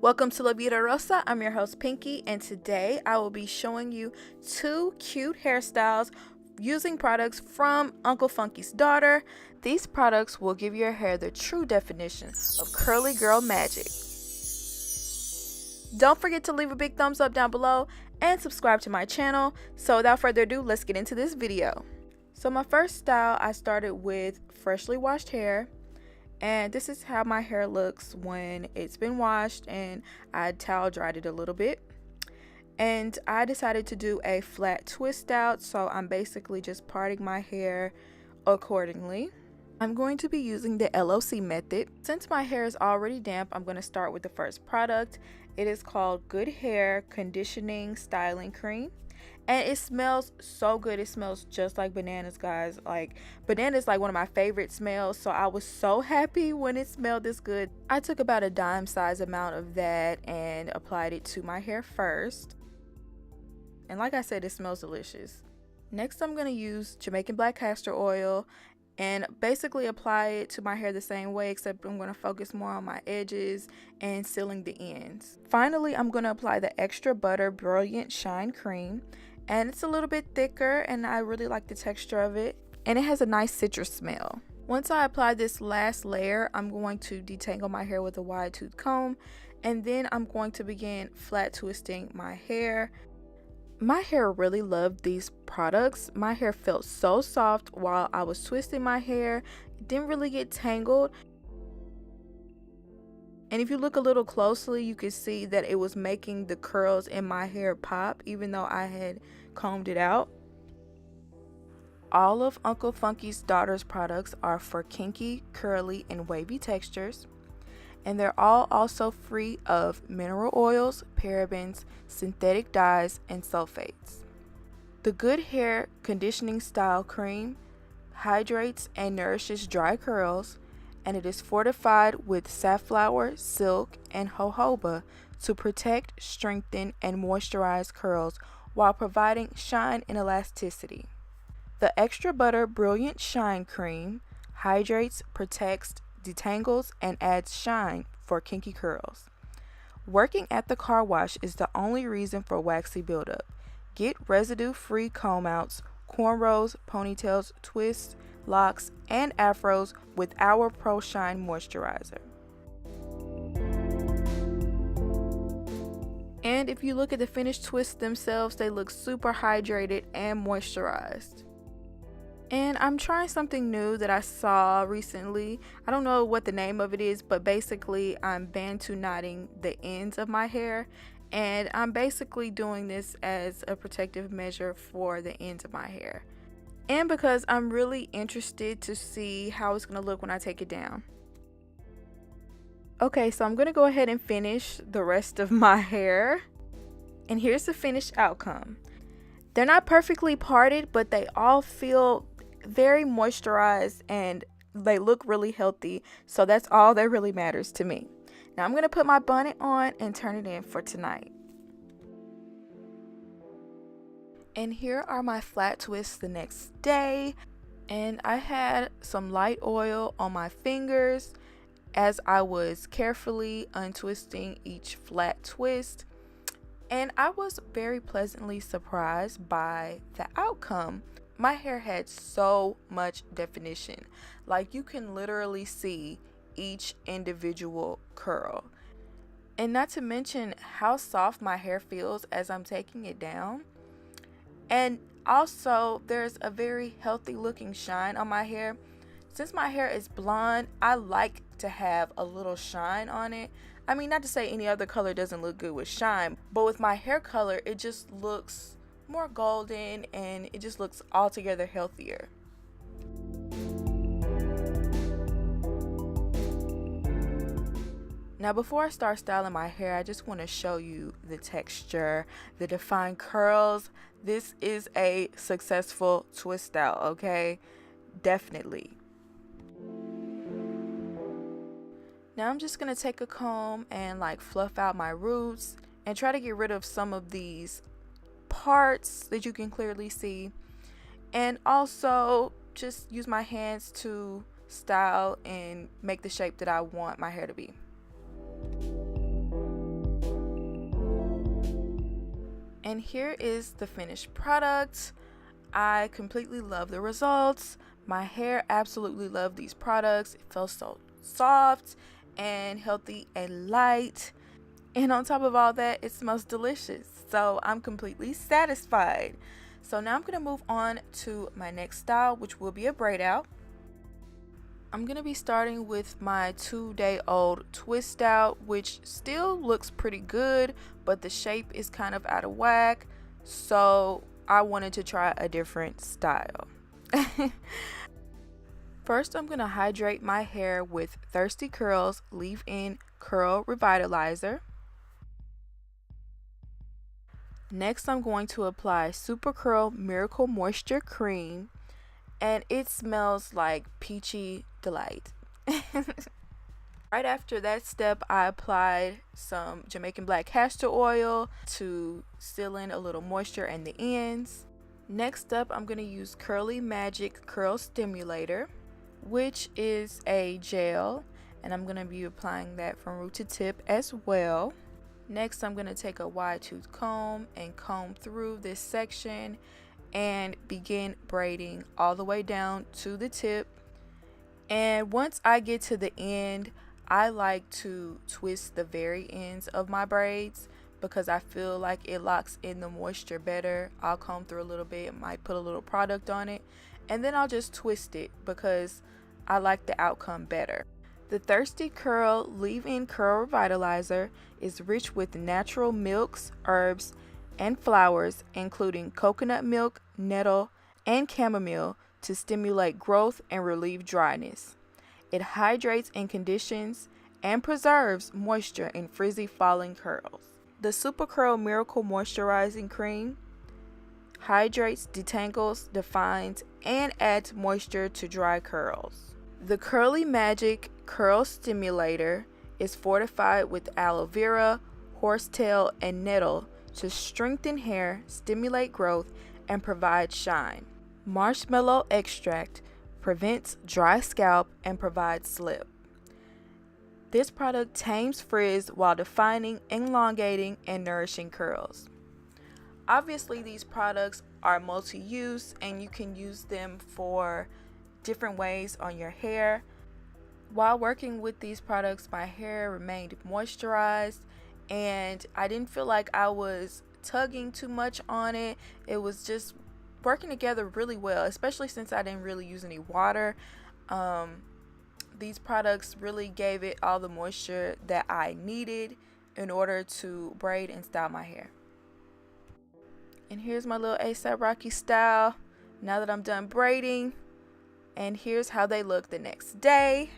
Welcome to La Vida Rosa. I'm your host Pinky, and today I will be showing you two cute hairstyles using products from Uncle Funky's daughter. These products will give your hair the true definition of curly girl magic. Don't forget to leave a big thumbs up down below and subscribe to my channel. So without further ado, let's get into this video. So my first style, I started with freshly washed hair. And this is how my hair looks when it's been washed and I towel dried it a little bit. And I decided to do a flat twist out, so I'm basically just parting my hair accordingly. I'm going to be using the LOC method. Since my hair is already damp, I'm going to start with the first product. It is called Good Hair Conditioning Styling Cream. And it smells so good. It smells just like bananas, guys. Like, banana is like one of my favorite smells, so I was so happy when it smelled this good. I took about a dime size amount of that and applied it to my hair first. And like I said, it smells delicious. Next, I'm going to use Jamaican black castor oil and basically apply it to my hair the same way, except I'm going to focus more on my edges and sealing the ends. Finally, I'm going to apply the Extra Butter Brilliant Shine Cream. And it's a little bit thicker and I really like the texture of it. And it has a nice citrus smell. Once I apply this last layer, I'm going to detangle my hair with a wide tooth comb. And then I'm going to begin flat twisting my hair. My hair really loved these products. My hair felt so soft while I was twisting my hair. It didn't really get tangled. And if you look a little closely, you can see that it was making the curls in my hair pop, even though I had combed it out. All of Uncle Funky's daughter's products are for kinky, curly, and wavy textures. And they're all also free of mineral oils, parabens, synthetic dyes, and sulfates. The Good Hair Conditioning Style Cream hydrates and nourishes dry curls, and it is fortified with safflower, silk, and jojoba to protect, strengthen, and moisturize curls while providing shine and elasticity. The Extra Butter Brilliant Shine Cream hydrates, protects, detangles, and adds shine for kinky curls. Working at the car wash is the only reason for waxy buildup. Get residue-free comb outs, cornrows, ponytails, twists, locks, and afros with our Pro Shine Moisturizer. And if you look at the finished twists themselves, they look super hydrated and moisturized. And I'm trying something new that I saw recently. I don't know what the name of it is, but basically I'm Bantu Nodding the ends of my hair. And I'm basically doing this as a protective measure for the ends of my hair. And because I'm really interested to see how it's going to look when I take it down. Okay, so I'm going to go ahead and finish the rest of my hair. And here's the finished outcome. They're not perfectly parted, but they all feel very moisturized and they look really healthy. So that's all that really matters to me. Now I'm going to put my bonnet on and turn it in for tonight. And here are my flat twists the next day. And I had some light oil on my fingers as I was carefully untwisting each flat twist. And I was very pleasantly surprised by the outcome. My hair had so much definition. Like, you can literally see each individual curl. And not to mention how soft my hair feels as I'm taking it down. And also, there's a very healthy looking shine on my hair. Since my hair is blonde, I like to have a little shine on it. I mean, not to say any other color doesn't look good with shine, but with my hair color, it just looks more golden and it just looks altogether healthier. Now before I start styling my hair, I just want to show you the texture, the defined curls. This is a successful twist out, okay? Definitely. Now I'm just going to take a comb and like fluff out my roots and try to get rid of some of these parts that you can clearly see. And also just use my hands to style and make the shape that I want my hair to be. And here is the finished product. I completely love the results. My hair absolutely loved these products. It felt so soft and healthy and light. And on top of all that, it smells delicious. So I'm completely satisfied. So now I'm going to move on to my next style, which will be a braid out. I'm going to be starting with my 2-day-old twist out, which still looks pretty good, but the shape is kind of out of whack. So I wanted to try a different style. First, I'm going to hydrate my hair with Thirsty Curls Leave-In Curl Revitalizer. Next, I'm going to apply Super Curl Miracle Moisture Cream, and it smells like peachy delight. Right after that step, I applied some Jamaican Black Castor Oil to seal in a little moisture in the ends. Next up, I'm going to use Curly Magic Curl Stimulator, which is a gel, and I'm going to be applying that from root to tip as well. Next, I'm going to take a wide tooth comb and comb through this section and begin braiding all the way down to the tip. And once I get to the end, I like to twist the very ends of my braids because I feel like it locks in the moisture better. I'll comb through a little bit, might put a little product on it, and then I'll just twist it because I like the outcome better. The Thirsty Curl Leave-In Curl Revitalizer is rich with natural milks, herbs, and flowers, including coconut milk, nettle, and chamomile to stimulate growth and relieve dryness. It hydrates and conditions and preserves moisture in frizzy falling curls. The Super Curl Miracle Moisturizing Cream hydrates, detangles, defines, and adds moisture to dry curls. The Curly Magic Curl Stimulator is fortified with aloe vera, horsetail, and nettle to strengthen hair, stimulate growth, and provide shine. Marshmallow extract prevents dry scalp and provides slip. This product tames frizz while defining, elongating, and nourishing curls. Obviously, these products are multi-use and you can use them for different ways on your hair. While working with these products, my hair remained moisturized and I didn't feel like I was tugging too much on it. It was just working together really well, especially since I didn't really use any water. These products really gave it all the moisture that I needed in order to braid and style my hair. And here's my little ASAP Rocky style now that I'm done braiding. And here's how they look the next day.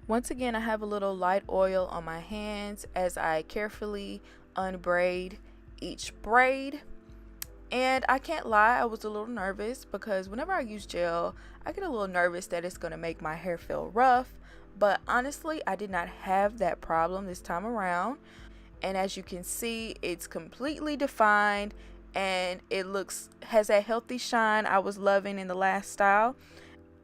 Once again, I have a little light oil on my hands as I carefully unbraid each braid. And I can't lie, I was a little nervous because whenever I use gel, I get a little nervous that it's going to make my hair feel rough. But honestly, I did not have that problem this time around. And as you can see, it's completely defined and it has that healthy shine I was loving in the last style.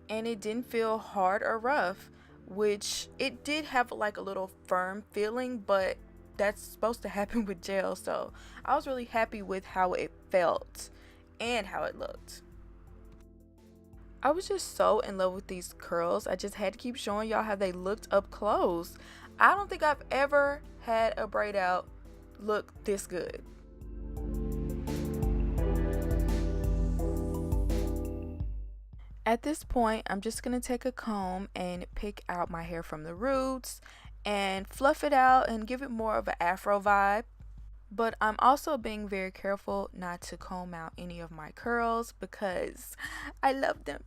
And it didn't feel hard or rough, which it did have like a little firm feeling, but that's supposed to happen with gel. So I was really happy with how it felt and how it looked. I was just so in love with these curls. I just had to keep showing y'all how they looked up close. I don't think I've ever had a braid out look this good. At this point, I'm just going to take a comb and pick out my hair from the roots and fluff it out and give it more of an afro vibe. But I'm also being very careful not to comb out any of my curls because I love them.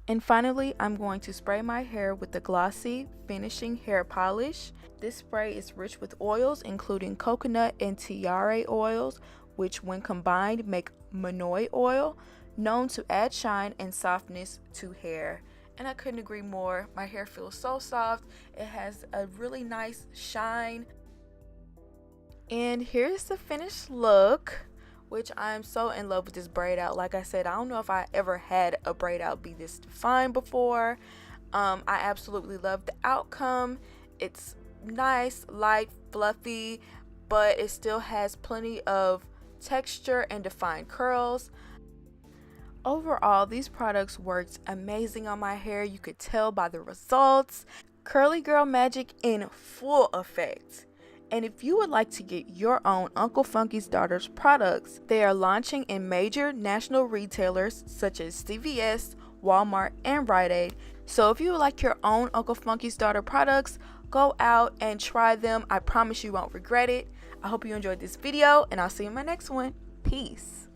And finally, I'm going to spray my hair with the Glossy Finishing Hair Polish. This spray is rich with oils, including coconut and tiare oils, which when combined make Monoi oil, known to add shine and softness to hair. And I couldn't agree more. My hair feels so soft. It has a really nice shine. And here's the finished look, which I'm so in love with this braid out. Like I said, I don't know if I ever had a braid out be this defined before. I absolutely love the outcome. It's nice, light, fluffy, but it still has plenty of texture and defined curls. Overall, these products worked amazing on my hair. You could tell by the results. Curly girl magic in full effect. And if you would like to get your own Uncle Funky's Daughter's products, they are launching in major national retailers such as CVS, Walmart, and Rite Aid. So if you would like your own Uncle Funky's Daughter products, go out and try them. I promise you won't regret it. I hope you enjoyed this video, and I'll see you in my next one. Peace.